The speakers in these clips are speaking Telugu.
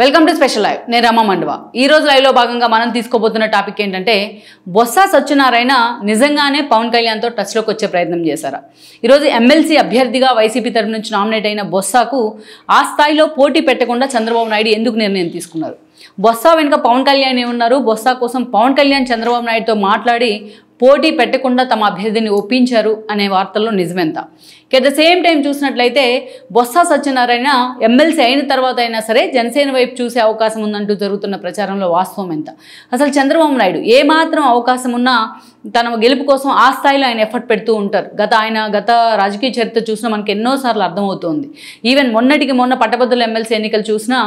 Welcome to special live. నేను రమ మండవ. ఈ రోజు లైవ్ లో భాగంగా మనం తీసుకోబోతున్న టాపిక్ ఏంటంటే బొత్స సత్యనారాయణ నిజంగానే పవన్ కళ్యాణ్ తో టచ్ లోకి వచ్చే ప్రయత్నం చేశారా? ఈరోజు ఎమ్మెల్సీ అభ్యర్థిగా వైసీపీ తరఫు నుంచి నామినేట్ అయిన బొత్సకు ఆ స్థాయిలో పోటీ పెట్టకుండా చంద్రబాబు నాయుడు ఎందుకు నిర్ణయం తీసుకున్నారు? బొత్స వెనుక పవన్ కళ్యాణ్ ఉన్నారు. బొత్స కోసం పవన్ కళ్యాణ్ చంద్రబాబు నాయుడుతో మాట్లాడి పోటీ పెట్టకుండా తమ అభ్యర్థిని ఒప్పించారు అనే వార్తల్లో నిజమెంత? అట్ ద సేమ్ టైం చూసినట్లయితే బొత్స సత్యనారాయణ ఎమ్మెల్సీ అయిన తర్వాత అయినా సరే జనసేన వైపు చూసే అవకాశం ఉందంటూ జరుగుతున్న ప్రచారంలో వాస్తవం ఎంత? అసలు చంద్రబాబు నాయుడు ఏమాత్రం అవకాశం ఉన్నా తన గెలుపు కోసం ఆ స్థాయిలో ఆయన ఎఫర్ట్ పెడుతూ ఉంటారు. గత రాజకీయ చరిత్ర చూసినా మనకి ఎన్నోసార్లు అర్థమవుతుంది. ఈవెన్ మొన్న పట్టభద్రుల ఎమ్మెల్సీ ఎన్నికలు చూసినా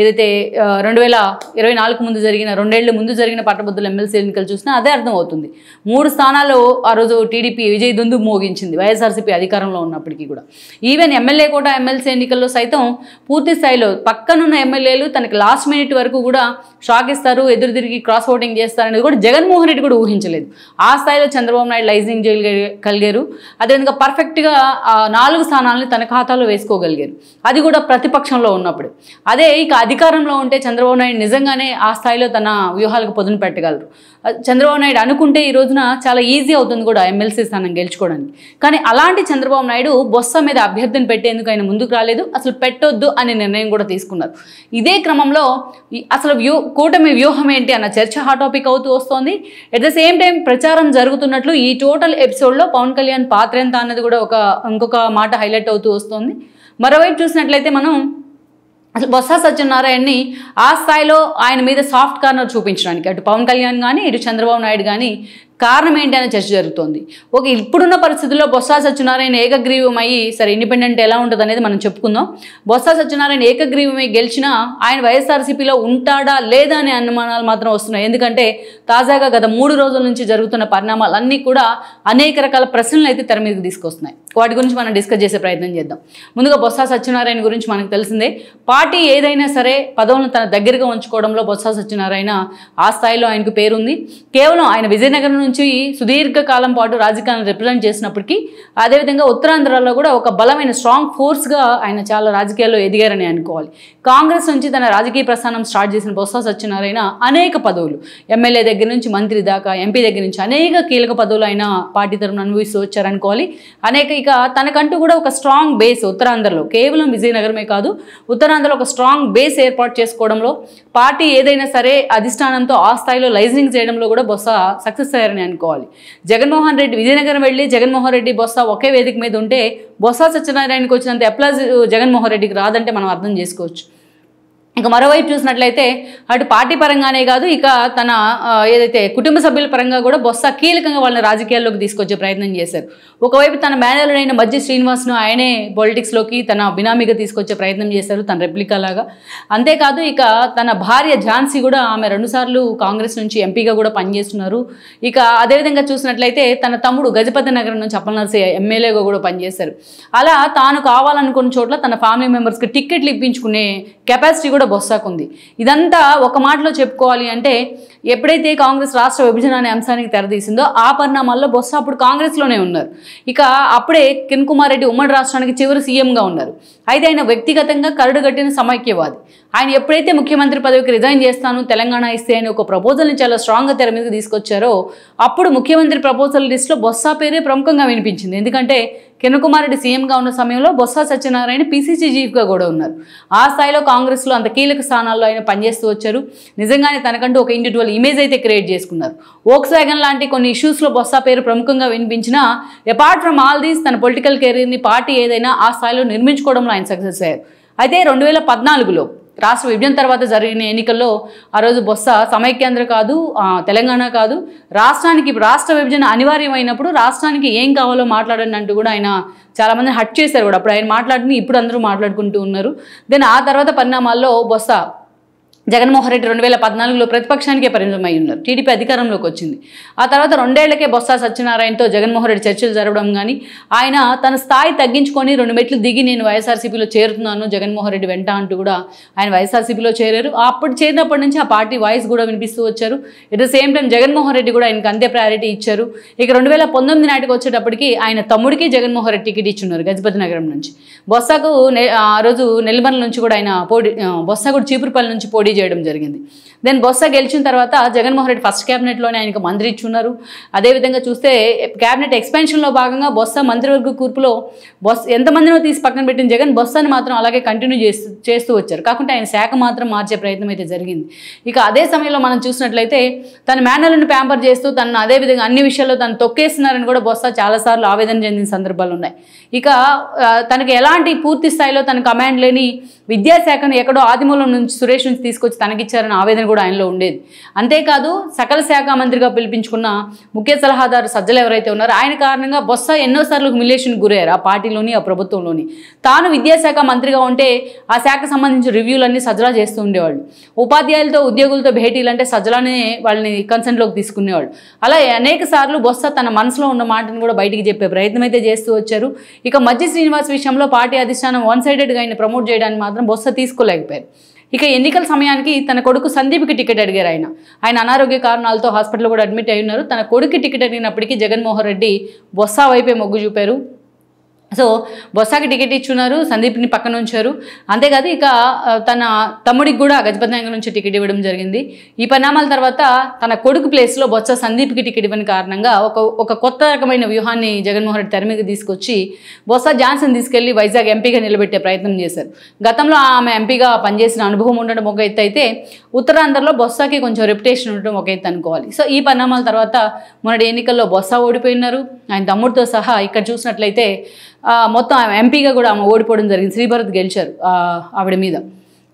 ఏదైతే 2024 ముందు జరిగిన 2 ఏళ్ల ముందు జరిగిన పట్టభద్రుల ఎమ్మెల్సీ ఎన్నికలు చూసినా అదే అర్థమవుతుంది. 3 స్థానాల్లో ఆ రోజు టీడీపీ విజయ్ దుందు మోగించింది వైఎస్ఆర్సీపీ అధికారంలో ఉన్నప్పటికీ కూడా. ఈవెన్ ఎమ్మెల్యే కోట ఎమ్మెల్సీ ఎన్నికల్లో సైతం పూర్తి స్థాయిలో పక్కనున్న ఎమ్మెల్యేలు తనకి లాస్ట్ మినిట్ వరకు కూడా షాక్ ఇస్తారు, ఎదురు తిరిగి క్రాస్ ఓటింగ్ చేస్తారనేది కూడా జగన్మోహన్ రెడ్డి కూడా ఊహించలేదు. ఆ స్థాయిలో చంద్రబాబు నాయుడు లైజింగ్ చేయగలిగారు. అదేవిధంగా పర్ఫెక్ట్గా 4 స్థానాలని తన ఖాతాలో వేసుకోగలిగారు, అది కూడా ప్రతిపక్షంలో ఉన్నప్పుడు. అదే ఇక అధికారంలో ఉంటే చంద్రబాబు నాయుడు నిజంగానే ఆ స్థాయిలో తన వ్యూహాలకు పొదును పెట్టగలరు. చంద్రబాబు నాయుడు అనుకుంటే ఈ రోజున చాలా ఈజీ అవుతుంది కూడా ఎమ్మెల్సీ స్థానం గెలుచుకోవడానికి. కానీ అలాంటి చంద్రబాబు నాయుడు బొత్స మీద అభ్యర్థిని పెట్టేందుకు ఆయన ముందుకు రాలేదు, అసలు పెట్టొద్దు అనే నిర్ణయం కూడా తీసుకున్నారు. ఇదే క్రమంలో అసలు కూటమి వ్యూహం ఏంటి అన్న చర్చ హాట్ టాపిక్ అవుతూ వస్తోంది. అట్ ద సేమ్ టైం ప్రచారం జరుగుతున్నట్లు ఈ టోటల్ ఎపిసోడ్లో పవన్ కళ్యాణ్ పాత్ర ఎంత అన్నది కూడా ఇంకొక మాట హైలైట్ అవుతూ వస్తుంది. మరోవైపు చూసినట్లయితే మనం అసలు బొత్స సత్యనారాయణని ఆ స్థాయిలో ఆయన మీద సాఫ్ట్ కార్నర్ చూపించడానికి అటు పవన్ కళ్యాణ్ కానీ ఇటు చంద్రబాబు నాయుడు కానీ కారణం ఏంటి అనే చర్చ జరుగుతోంది. ఇప్పుడున్న పరిస్థితుల్లో బొత్స సత్యనారాయణ ఏకగ్రీవం అయ్యి సరే ఇండిపెండెంట్ ఎలా ఉంటుంది అనేది మనం చెప్పుకుందాం. బొత్స సత్యనారాయణ ఏకగ్రీవమై గెలిచినా ఆయన వైఎస్ఆర్సీపీలో ఉంటాడా లేదా అనే అనుమానాలు మాత్రం వస్తున్నాయి. ఎందుకంటే తాజాగా గత 3 రోజుల నుంచి జరుగుతున్న పరిణామాలన్నీ కూడా అనేక రకాల ప్రశ్నలు అయితే తెర మీదకి తీసుకొస్తున్నాయి. వాటి గురించి మనం డిస్కస్ చేసే ప్రయత్నం చేద్దాం. ముందుగా బొత్స సత్యనారాయణ గురించి మనకు తెలిసిందే. పార్టీ ఏదైనా సరే పదవులను తన దగ్గరగా ఉంచుకోవడంలో బొత్స సత్యనారాయణ ఆ స్థాయిలో ఆయనకు పేరుంది. కేవలం ఆయన విజయనగరం నుంచి సుదీర్ఘకాలం పాటు రాజకీయాలను రిప్రజెంట్ చేసినప్పటికీ అదేవిధంగా ఉత్తరాంధ్రలో కూడా ఒక బలమైన స్ట్రాంగ్ ఫోర్స్గా ఆయన చాలా రాజకీయాల్లో ఎదిగారని అనుకోవాలి. కాంగ్రెస్ నుంచి తన రాజకీయ ప్రస్థానం స్టార్ట్ చేసిన బొత్స సత్యనారాయణ అనేక పదవులు ఎమ్మెల్యే దగ్గర నుంచి మంత్రి దాకా ఎంపీ దగ్గర నుంచి అనేక కీలక పదవులు ఆయన పార్టీ తరఫున అనుభవిస్తూ వచ్చారనుకోవాలి. ఇక తనకంటూ కూడా ఒక స్ట్రాంగ్ బేస్ ఉత్తరాంధ్రలో, కేవలం విజయనగరమే కాదు ఉత్తరాంధ్రలో ఒక స్ట్రాంగ్ బేస్ ఏర్పాటు చేసుకోవడంలో పార్టీ ఏదైనా సరే అధిష్టానంతో ఆ స్థాయిలో లైజనింగ్ చేయడంలో కూడా బొత్స సక్సెస్ అయ్యారని అనుకోవాలి. జగన్మోహన్ రెడ్డి విజయనగరం వెళ్ళి జగన్మోహన్ రెడ్డి బొత్స ఒకే వేదిక మీద ఉంటే బొత్స సత్యనారాయణకి వచ్చినంత అప్లాజ్ జగన్మోహన్ రెడ్డికి రాదంటే మనం అర్థం చేసుకోవచ్చు. ఇక మరోవైపు చూసినట్లయితే అటు పార్టీ పరంగానే కాదు ఇక తన ఏదైతే కుటుంబ సభ్యుల పరంగా కూడా బొత్స కీలకంగా వాళ్ళని రాజకీయాల్లోకి తీసుకొచ్చే ప్రయత్నం చేశారు. ఒకవైపు తన మేనలుడైన మధ్య శ్రీనివాస్ను ఆయనే పాలిటిక్స్లోకి తన బినామీగా తీసుకొచ్చే ప్రయత్నం చేశారు, తన రెప్లికా లాగా. అంతేకాదు ఇక తన భార్య ఝాన్సీ కూడా ఆమె 2 సార్లు కాంగ్రెస్ నుంచి ఎంపీగా కూడా పనిచేస్తున్నారు. ఇక అదేవిధంగా చూసినట్లయితే తన తమ్ముడు గజపతి నగరం నుంచి అప్పలనరసయ్య ఎమ్మెల్యేగా కూడా పనిచేశారు. అలా తాను కావాలనుకున్న చోట్ల తన ఫ్యామిలీ మెంబర్స్కి టిక్కెట్లు ఇప్పించుకునే కెపాసిటీ కూడా బొత్సకు ఉంది. ఇదంతా ఒక మాటలో చెప్పుకోవాలి అంటే ఎప్పుడైతే కాంగ్రెస్ రాష్ట్ర విభజన అనే అంశానికి తెరదీసిందో ఆ పరిణామాల్లో బొత్స అప్పుడు కాంగ్రెస్లోనే ఉన్నారు. ఇక అప్పుడే కిరణ్ కుమార్ రెడ్డి ఉమ్మడి రాష్ట్రానికి చివరి సీఎంగా ఉన్నారు. అయితే ఆయన వ్యక్తిగతంగా కరడుగట్టిన సమైక్యవాది. ఆయన ఎప్పుడైతే ముఖ్యమంత్రి పదవికి రిజైన్ చేస్తాను తెలంగాణ ఇస్తే అని ఒక ప్రపోజల్ని చాలా స్ట్రాంగ్గా తెర మీదకి తీసుకొచ్చారో అప్పుడు ముఖ్యమంత్రి ప్రపోజల్ లిస్ట్లో బొత్స పేరే ప్రముఖంగా వినిపించింది. ఎందుకంటే కిరణ్ కుమార్ రెడ్డి సీఎంగా ఉన్న సమయంలో బొత్స సత్యనారాయణ పీసీసీ చీఫ్గా కూడా ఉన్నారు. ఆ స్థాయిలో కాంగ్రెస్లో అంత కీలక స్థానాల్లో ఆయన పనిచేస్తూ వచ్చారు. నిజంగానే తనకంటూ ఒక ఇండివిజువల్ ఇమేజ్ అయితే క్రియేట్ చేసుకున్నారు. వోక్స్ వ్యాగన్ లాంటి కొన్ని ఇష్యూస్లో బొత్స పేరు ప్రముఖంగా వినిపించినా అపార్ట్ ఫ్రమ్ ఆల్ దీస్ తన పొలిటికల్ కెరీర్ని పార్టీ ఏదైనా ఆ స్థాయిలో నిర్మించుకోవడంలో ఆయన సక్సెస్ అయ్యారు. అయితే 2014లో రాష్ట్ర విభజన తర్వాత జరిగిన ఎన్నికల్లో ఆ రోజు బొత్స సమైక్యాంధ్ర కాదు తెలంగాణ కాదు రాష్ట్ర విభజన అనివార్యమైనప్పుడు రాష్ట్రానికి ఏం కావాలో మాట్లాడండి అంటూ కూడా ఆయన చాలామంది హట్ చేశారు కూడా. అప్పుడు ఆయన మాట్లాడిని ఇప్పుడు అందరూ మాట్లాడుకుంటూ ఉన్నారు. దెన్ ఆ తర్వాత పరిణామాల్లో బొత్స జగన్మోహన్ రెడ్డి 2014లో ప్రతిపక్షానికే పరిమితమై ఉన్నారు. టీడీపీ అధికారంలోకి వచ్చింది. ఆ తర్వాత 2 ఏళ్లకే బొత్స సత్యనారాయణతో జగన్మోహన్ రెడ్డి చర్చలు జరగడం కానీ, ఆయన తన స్థాయి తగ్గించుకొని 2 మెట్లు దిగి నేను వైఎస్ఆర్సీపీలో చేరుతున్నాను జగన్మోహన్ రెడ్డి వెంట అంటూ కూడా ఆయన వైఎస్ఆర్సీపీలో చేరారు. అప్పుడు చేరినప్పటి నుంచి ఆ పార్టీ వాయిస్ కూడా వినిపిస్తూ వచ్చారు. At the same time Jaganmohan Reddy కూడా ఆయనకు అంతే ప్రయారిటీ ఇచ్చారు. ఇక 2019 నాటికి వచ్చేటప్పటికి ఆయన తమ్ముడికి జగన్మోహన్ రెడ్డి టికెట్ ఇచ్చున్నారు గజపతి నగరం నుంచి. బొత్సకు ఆ రోజు నెల్లిమర్ల నుంచి కూడా ఆయన బొత్స కూడా చీపురుపల్లి నుంచి పోటీ చేయడం జరిగింది. దెన్ బొత్స గెలిచిన తర్వాత జగన్మోహన్ రెడ్డి ఫస్ట్ క్యాబినెట్లోనే ఆయనకు మంత్రి ఇచ్చున్నారు. అదేవిధంగా చూస్తే క్యాబినెట్ ఎక్స్పెన్షన్లో భాగంగా బొత్స మంత్రివర్గ కూర్పులో ఎంతమందినో తీసి పక్కన పెట్టిన జగన్ బొత్సని మాత్రం అలాగే కంటిన్యూ చేస్తూ వచ్చారు. కాకుంటే ఆయన శాఖ మాత్రం మార్చే ప్రయత్నం అయితే జరిగింది. ఇక అదే సమయంలో మనం చూసినట్లయితే తన మేనర్లను ప్యాంపర్ చేస్తూ తను అదేవిధంగా అన్ని విషయాల్లో తను తొక్కేస్తున్నారని కూడా బొత్స చాలాసార్లు ఆవేదన చెందిన సందర్భాలు ఉన్నాయి. ఇక తనకి ఎలాంటి పూర్తి స్థాయిలో తన కమాండ్ లేని విద్యాశాఖను ఎక్కడో ఆదిమూలం నుంచి సురేష్ నుంచి తీసుకొచ్చి తనకిచ్చారని ఆవేదన కూడా ఆయనలో ఉండేది. అంతేకాదు సకల శాఖ మంత్రిగా పిలిపించుకున్న ముఖ్య సలహాదారు సజ్జలు ఎవరైతే ఉన్నారో ఆయన కారణంగా బొత్స ఎన్నోసార్లు హ్యూమిలియేషన్కి గురయ్యారు ఆ పార్టీలోని ఆ ప్రభుత్వంలోని. తాను విద్యాశాఖ మంత్రిగా ఉంటే ఆ శాఖకు సంబంధించిన రివ్యూలన్నీ సజ్జలా చేస్తూ ఉండేవాళ్ళు. ఉపాధ్యాయులతో ఉద్యోగులతో భేటీలు అంటే సజ్జలానే వాళ్ళని కన్సర్న్లోకి తీసుకునేవాళ్ళు. అలా అనేక సార్లు బొత్స తన మనసులో ఉన్న మాటను కూడా బయటికి చెప్పే ప్రయత్నం అయితే చేస్తూ వచ్చారు. ఇక మధ్య శ్రీనివాస్ విషయంలో పార్టీ అధిష్టానం 1-sidedగా ఆయన ప్రమోట్ చేయడానికి మాత్రం బొత్స తీసుకోలేకపోయారు. ఇక ఎన్నికల సమయానికి తన కొడుకు సందీప్కి టికెట్ అడిగారు. ఆయన అనారోగ్య కారణాలతో హాస్పిటల్లో కూడా అడ్మిట్ అయి ఉన్నారు. తన కొడుకు టికెట్ అడిగినప్పటికీ జగన్మోహన్ రెడ్డి బొత్స వైపే మొగ్గు చూపారు. సో బొత్సకి టికెట్ ఇచ్చున్నారు, సందీప్ని పక్కన ఉంచారు. అంతేకాదు ఇక తన తమ్ముడికి కూడా గజపతి నగర్ నుంచి టికెట్ ఇవ్వడం జరిగింది. ఈ పరిణామాల తర్వాత తన కొడుకు ప్లేస్లో బొత్స సందీప్కి టికెట్ ఇవ్వని కారణంగా ఒక కొత్త రకమైన వ్యూహాన్ని జగన్మోహన్ రెడ్డి తెర మీద తీసుకొచ్చి బొత్స ఝాన్సీని తీసుకెళ్లి వైజాగ్ ఎంపీగా నిలబెట్టే ప్రయత్నం చేశారు. గతంలో ఆమె ఎంపీగా పనిచేసిన అనుభవం ఉండడం ఒక ఎత్తు అయితే ఉత్తరాంధ్రలో బొత్సకి కొంచెం రెప్యుటేషన్ ఉండడం ఒక ఎత్తు అనుకోవాలి. సో ఈ పరిణామాల తర్వాత మొన్నటి ఎన్నికల్లో బొత్స ఓడిపోయినారు. ఆయన తమ్ముడితో సహా ఇక్కడ చూసినట్లయితే మొత్తం ఎంపీగా కూడా ఆమె ఓడిపోవడం జరిగింది. శ్రీభరత్ గెలిచారు ఆవిడ మీద,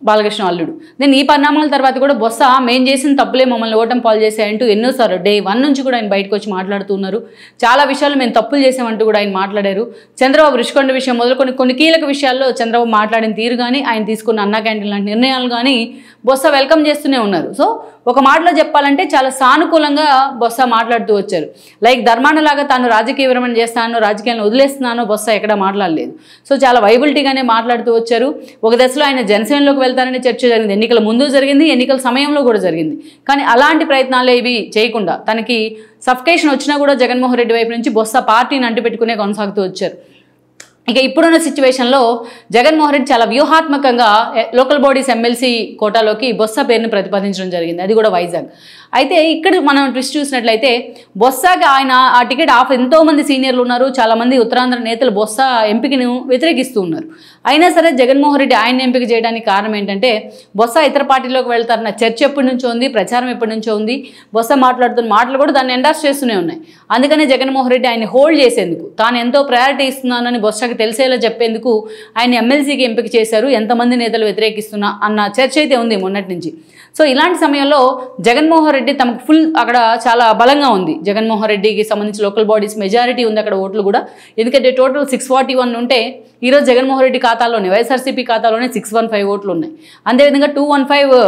బాలకృష్ణ అల్లుడు. నేను ఈ పరిణామాల తర్వాత కూడా బొత్స మేము చేసిన తప్పులే మమ్మల్ని ఓటమి పాలు చేశాయంటూ ఎన్నోసార్లు Day 1 నుంచి కూడా ఆయన బయటకు వచ్చి మాట్లాడుతున్నారు. చాలా విషయాలు మేము తప్పులు చేసామంటూ కూడా ఆయన మాట్లాడారు. చంద్రబాబు రుషికొండ విషయం మొదలుకొని కొన్ని కీలక విషయాల్లో చంద్రబాబు మాట్లాడిన తీరు కానీ ఆయన తీసుకున్న అన్నా క్యాంటీన్ లాంటి నిర్ణయాలు కానీ బొత్స వెల్కమ్ చేస్తూనే ఉన్నారు. సో ఒక మాటలో చెప్పాలంటే చాలా సానుకూలంగా బొత్స మాట్లాడుతూ వచ్చారు. లైక్ ధర్మానలాగా తాను రాజకీయ విరమణ చేస్తాను, రాజకీయాలను వదిలేస్తున్నాను బొత్స ఎక్కడా మాట్లాడలేదు. సో చాలా వైబిలిటీగానే మాట్లాడుతూ వచ్చారు. ఒక దశలో ఆయన జనసేనలోకి వెళ్తారనే చర్చ జరిగింది. ఎన్నికల ముందు జరిగింది, ఎన్నికల సమయంలో కూడా జరిగింది. కానీ అలాంటి ప్రయత్నాలు ఇవి చేయకుండా తనకి సఫికేషన్ వచ్చినా కూడా జగన్మోహన్ రెడ్డి వైపు నుంచి బొత్స పార్టీని అంటిపెట్టుకునే కొనసాగుతూ వచ్చారు. ఇక ఇప్పుడున్న సిచ్యువేషన్లో జగన్మోహన్ రెడ్డి చాలా వ్యూహాత్మకంగా లోకల్ బాడీస్ ఎమ్మెల్సీ కోటాలోకి బొత్స పేరుని ప్రతిపాదించడం జరిగింది, అది కూడా వైజాగ్. అయితే ఇక్కడ మనం ట్విస్ట్ చూసినట్లయితే బొత్సకి ఆయన ఆ టికెట్ ఎంతోమంది సీనియర్లు ఉన్నారు, చాలామంది ఉత్తరాంధ్ర నేతలు బొత్స ఎంపికను వ్యతిరేకిస్తూ ఉన్నారు. అయినా సరే జగన్మోహన్ రెడ్డి ఆయన ఎంపిక చేయడానికి కారణం ఏంటంటే బొత్స ఇతర పార్టీలోకి వెళ్తారన్న చర్చ ఎప్పటి నుంచో ఉంది, ప్రచారం ఎప్పటి నుంచో ఉంది. బొత్స మాట్లాడుతున్న మాటలు కూడా దాన్ని ఎండార్స్ చేస్తూనే ఉన్నాయి. అందుకనే జగన్మోహన్ రెడ్డి ఆయన్ని హోల్డ్ చేసేందుకు, తాను ఎంతో ప్రయారిటీ ఇస్తున్నానని బొత్సకి తెలిసేలా చెప్పేందుకు ఆయన ఎమ్మెల్సీకి ఎంపిక చేశారు. ఎంతమంది నేతలు వ్యతిరేకిస్తున్నా అన్న చర్చ అయితే ఉంది మొన్నటి నుంచి. సో ఇలాంటి సమయంలో జగన్మోహన్ రెడ్డి తమకు ఫుల్ అక్కడ చాలా బలంగా ఉంది. జగన్మోహన్ రెడ్డికి సంబంధించి లోకల్ బాడీస్ మెజారిటీ ఉంది అక్కడ ఓట్లు కూడా. ఎందుకంటే టోటల్ 641 ఉంటే ఈరోజు జగన్మోహన్ రెడ్డి ఖాతాలోనే, వైఎస్ఆర్సీపీ ఖాతాలోనే 615 ఓట్లు ఉన్నాయి. అదేవిధంగా 215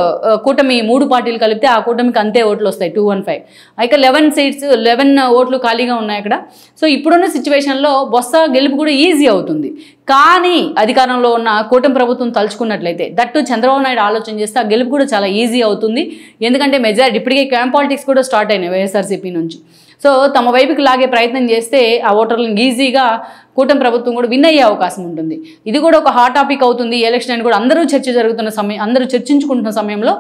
కూటమి 3 పార్టీలు కలిపితే ఆ కూటమికి అంతే ఓట్లు వస్తాయి 215. ఇక 11 ఓట్లు ఖాళీగా ఉన్నాయి అక్కడ. సో ఇప్పుడున్న సిచ్యువేషన్లో బొత్స గెలుపు కూడా ఈజీ అవుతుంది. కానీ అధికారంలో ఉన్న కూటమి ప్రభుత్వం తలుచుకున్నట్లయితే దట్టు చంద్రబాబు నాయుడు ఆలోచన చేస్తే ఆ గెలుపు కూడా చాలా ఈజీ అవుతుంది. ఎందుకంటే మెజారిటీ ఇప్పటికే క్యాంప్ పాలిటిక్స్ కూడా స్టార్ట్ అయినాయి వైఎస్ఆర్సీపీ నుంచి. సో తమ వైపుకి లాగే ప్రయత్నం చేస్తే ఆ ఓటర్లను ఈజీగా కూటమి ప్రభుత్వం కూడా విన్ అయ్యే అవకాశం ఉంటుంది. ఇది కూడా ఒక హాట్ టాపిక్ అవుతుంది. ఎలక్షన్ అని కూడా అందరూ చర్చించుకుంటున్న సమయంలో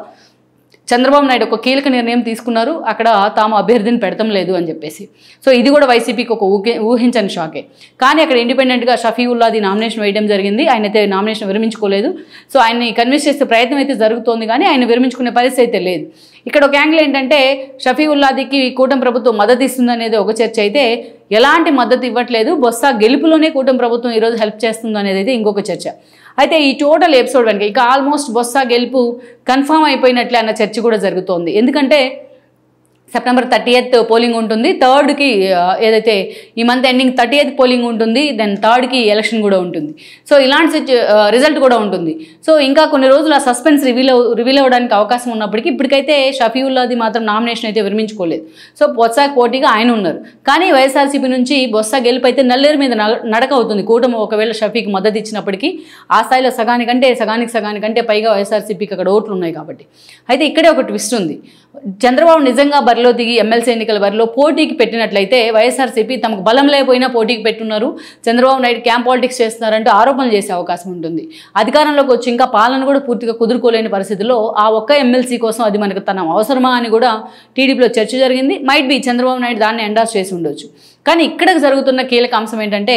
చంద్రబాబు నాయుడు ఒక కీలక నిర్ణయం తీసుకున్నారు, అక్కడ తాము అభ్యర్థిని పెడతాం లేదు అని చెప్పేసి. సో ఇది కూడా వైసీపీకి ఒక ఊహించని షాకే. కానీ అక్కడ ఇండిపెండెంట్గా షఫీవుల్లాది నామినేషన్ వేయడం జరిగింది. ఆయన అయితే నామినేషన్ విరమించుకోలేదు. సో ఆయన్ని కన్విన్స్ చేసే ప్రయత్నం అయితే జరుగుతోంది, కానీ ఆయన విరమించుకునే పరిస్థితి అయితే లేదు. ఇక్కడ ఒక యాంగిల్ ఏంటంటే షఫీవుల్లాదికి కూటమి ప్రభుత్వం మద్దతు ఇస్తుందనేది ఒక చర్చ అయితే, ఎలాంటి మద్దతు ఇవ్వట్లేదు, బొత్స గెలుపులోనే కూటమి ప్రభుత్వం ఈరోజు హెల్ప్ చేస్తుంది అనేది అయితే ఇంకొక చర్చ. అయితే ఈ టోటల్ ఎపిసోడ్ వెనక ఇక ఆల్మోస్ట్ బొత్స గెలుపు కన్ఫర్మ్ అయిపోయినట్లే అన్న చర్చ కూడా జరుగుతోంది. ఎందుకంటే సెప్టెంబర్ 30th పోలింగ్ ఉంటుంది, 3rd ఏదైతే ఈ మంత్ ఎండింగ్ 30th పోలింగ్ ఉంటుంది, దెన్ 3rd ఎలక్షన్ కూడా ఉంటుంది. సో ఇలాంటి రిజల్ట్ కూడా ఉంటుంది. సో ఇంకా కొన్ని రోజులు ఆ సస్పెన్స్ రివీల్ అవ్వడానికి అవకాశం ఉన్నప్పటికీ ఇప్పటికైతే షఫీవుల్లాది మాత్రం నామినేషన్ అయితే విరమించుకోలేదు. సో బొత్సాకి పోటీగా ఆయన ఉన్నారు. కానీ వైఎస్ఆర్సీపీ నుంచి బొత్స గెలుపు అయితే నల్లేరు మీద నడక అవుతుంది. కూటమి ఒకవేళ షఫీకి మద్దతు ఇచ్చినప్పటికీ ఆ స్థాయిలో సగానికంటే పైగా వైఎస్ఆర్సీపీకి అక్కడ ఓట్లు ఉన్నాయి కాబట్టి. అయితే ఇక్కడే ఒక ట్విస్ట్ ఉంది. చంద్రబాబు నిజంగా బరిలో దిగి ఎమ్మెల్సీ ఎన్నికల బరిలో పోటీకి పెట్టినట్లయితే వైఎస్ఆర్సీపీ తమకు బలం లేకపోయినా పోటీకి పెట్టున్నారు, చంద్రబాబు నాయుడు క్యాంప్ పాలిటిక్స్ చేస్తున్నారంటూ ఆరోపణలు చేసే అవకాశం ఉంటుంది. అధికారంలోకి వచ్చి ఇంకా పాలన కూడా పూర్తిగా కుదురుకోలేని పరిస్థితుల్లో ఆ ఒక్క ఎమ్మెల్సీ కోసం అది మనకు తన అవసరమా అని కూడా టీడీపీలో చర్చ జరిగింది. మైట్ బి చంద్రబాబు నాయుడు దాన్ని ఎండార్స్ చేసి ఉండొచ్చు. కానీ ఇక్కడ జరుగుతున్న కీలక అంశం ఏంటంటే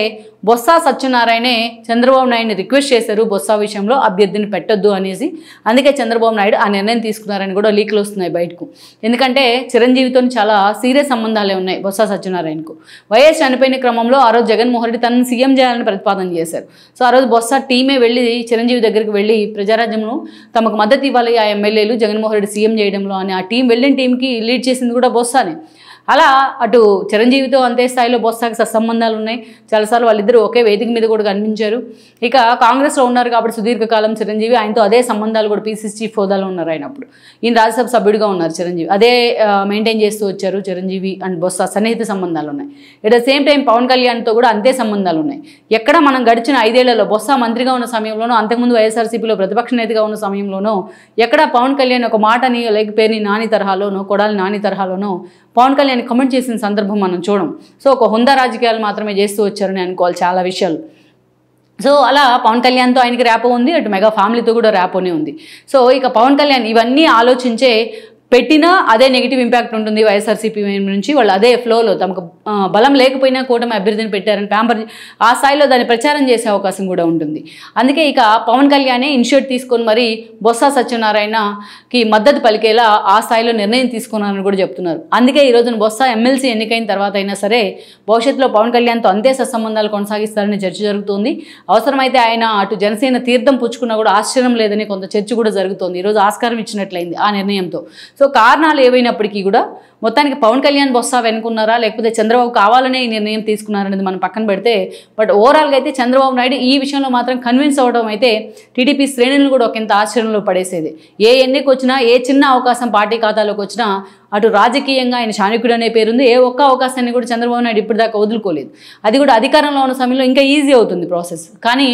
బొత్స సత్యనారాయణే చంద్రబాబు నాయుడిని రిక్వెస్ట్ చేశారు బొత్స విషయంలో అభ్యర్థిని పెట్టొద్దు అనేసి. అందుకే చంద్రబాబు నాయుడు ఆ నిర్ణయం తీసుకున్నారని కూడా లీక్లు వస్తున్నాయి బయటకు. ఎందుకంటే చిరంజీవితో చాలా సీరియస్ సంబంధాలే ఉన్నాయి బొత్స సత్యనారాయణకు. వైఎస్ చనిపోయిన క్రమంలో ఆ రోజు జగన్మోహన్ రెడ్డి తనను సీఎం చేయాలని ప్రతిపాదన చేశారు. సో ఆ రోజు బొత్స టీమే వెళ్ళి చిరంజీవి దగ్గరికి వెళ్ళి ప్రజారాజ్యంలో తమకు మద్దతు ఇవ్వాలి ఆ ఎమ్మెల్యేలు జగన్మోహన్ రెడ్డి సీఎం చేయడంలో అని ఆ టీం వెళ్ళిన టీంకి లీడ్ చేసింది కూడా బొత్సనే. అలా అటు చిరంజీవితో అంతే స్థాయిలో బొత్సకి సత్సంబంధాలు ఉన్నాయి. చాలాసార్లు వాళ్ళిద్దరూ ఒకే వేదిక మీద కూడా కనిపించారు. ఇక కాంగ్రెస్లో ఉన్నారు కాబట్టి సుదీర్ఘకాలం చిరంజీవి ఆయనతో అదే సంబంధాలు కూడా పీసీసీ చీఫ్ హోదాలో ఉన్నారు. అయినప్పుడు ఈయన రాజ్యసభ సభ్యుడిగా ఉన్నారు చిరంజీవి, అదే మెయింటైన్ చేస్తూ వచ్చారు. చిరంజీవి అండ్ బొత్స సన్నిహిత సంబంధాలు ఉన్నాయి. At the same time Pavan కళ్యాణ్తో కూడా అంతే సంబంధాలు ఉన్నాయి. ఎక్కడ మనం గడిచిన 5 ఏళ్లలో బొత్స మంత్రిగా ఉన్న సమయంలోనూ అంతకుముందు వైఎస్ఆర్సీపీలో ప్రతిపక్ష నేతగా ఉన్న సమయంలోనూ ఎక్కడ పవన్ కళ్యాణ్ ఒక మాటని లేక పేరుని నాని తరహాలోనో కొడాలి నాని తరహాలోనో పవన్ కళ్యాణ్ కమెంట్ చేసిన సందర్భం మనం చూడం. సో ఒక హుందా రాజకీయాలు మాత్రమే చేస్తూ వచ్చారని అనుకోవాలి చాలా విషయాలు. సో అలా పవన్ కళ్యాణ్తో ఆయనకి ర్యాపో ఉంది, అటు మెగా ఫ్యామిలీతో కూడా ర్యాపోనే ఉంది. సో ఇక పవన్ కళ్యాణ్ ఇవన్నీ ఆలోచించే పెట్టినా అదే నెగిటివ్ ఇంపాక్ట్ ఉంటుంది వైఎస్ఆర్సీపీ నుంచి. వాళ్ళు అదే ఫ్లోలో తమకు బలం లేకపోయినా కూటమి అభ్యర్థిని పెట్టారని ప్యాంపర్ ఆ స్థాయిలో దాన్ని ప్రచారం చేసే అవకాశం కూడా ఉంటుంది. అందుకే ఇక పవన్ కళ్యాణే ఇనిషియేట్ తీసుకొని మరి బొత్స సత్యనారాయణకి మద్దతు పలికేలా ఆ స్థాయిలో నిర్ణయం తీసుకున్నారని కూడా చెప్తున్నారు. అందుకే ఈ రోజున బొత్స ఎమ్మెల్సీ ఎన్నికైన తర్వాత అయినా సరే భవిష్యత్తులో పవన్ కళ్యాణ్తో అంతే సత్సంబంధాలు కొనసాగిస్తారని చర్చ జరుగుతుంది. అవసరమైతే ఆయన అటు జనసేన తీర్థం పుచ్చుకున్నా కూడా ఆశ్చర్యం లేదని కొంత చర్చ కూడా జరుగుతోంది. ఈరోజు ఆస్కారం ఇచ్చినట్లయింది ఆ నిర్ణయంతో. సో కారణాలు ఏవైనప్పటికీ కూడా మొత్తానికి పవన్ కళ్యాణ్ బొత్స వెనుకున్నారా లేకపోతే చంద్రబాబు కావాలనే ఈ నిర్ణయం తీసుకున్నారనేది మనం పక్కన పెడితే, బట్ ఓవరాల్గా అయితే చంద్రబాబు నాయుడు ఈ విషయంలో మాత్రం కన్విన్స్ అవ్వడం అయితే టీడీపీ శ్రేణులను కూడా ఒకంత ఆశ్చర్యంలో పడేసేది. ఏ ఎన్నిక వచ్చినా ఏ చిన్న అవకాశం పార్టీ ఖాతాలోకి వచ్చినా అటు రాజకీయంగా ఆయన చాణక్యుడు అనే పేరుంది. ఏ ఒక్క అవకాశాన్ని కూడా చంద్రబాబు నాయుడు ఇప్పటిదాకా వదులుకోలేదు. అది కూడా అధికారంలో ఉన్న సమయంలో ఇంకా ఈజీ అవుతుంది ప్రాసెస్. కానీ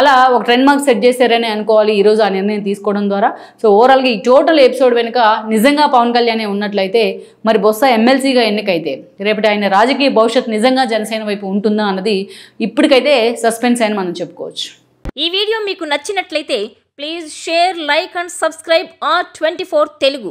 అలా ఒక ట్రెండ్ మార్క్ సెట్ చేశారని అనుకోవాలి ఈరోజు ఆ నిర్ణయం తీసుకోవడం ద్వారా. సో ఓవరాల్గా ఈ టోటల్ ఎపిసోడ్ వెనుక నిజంగా పవన్ కళ్యాణే ఉన్నట్లయితే మరి బొత్స ఎమ్మెల్సీగా ఎన్నికైతే రేపటి ఆయన రాజకీయ భవిష్యత్తు నిజంగా జనసేన వైపు ఉంటుందా అన్నది ఇప్పటికైతే సస్పెన్స్ అని మనం చెప్పుకోవచ్చు. ఈ వీడియో మీకు నచ్చినట్లయితే please share, like and subscribe R24 Telugu.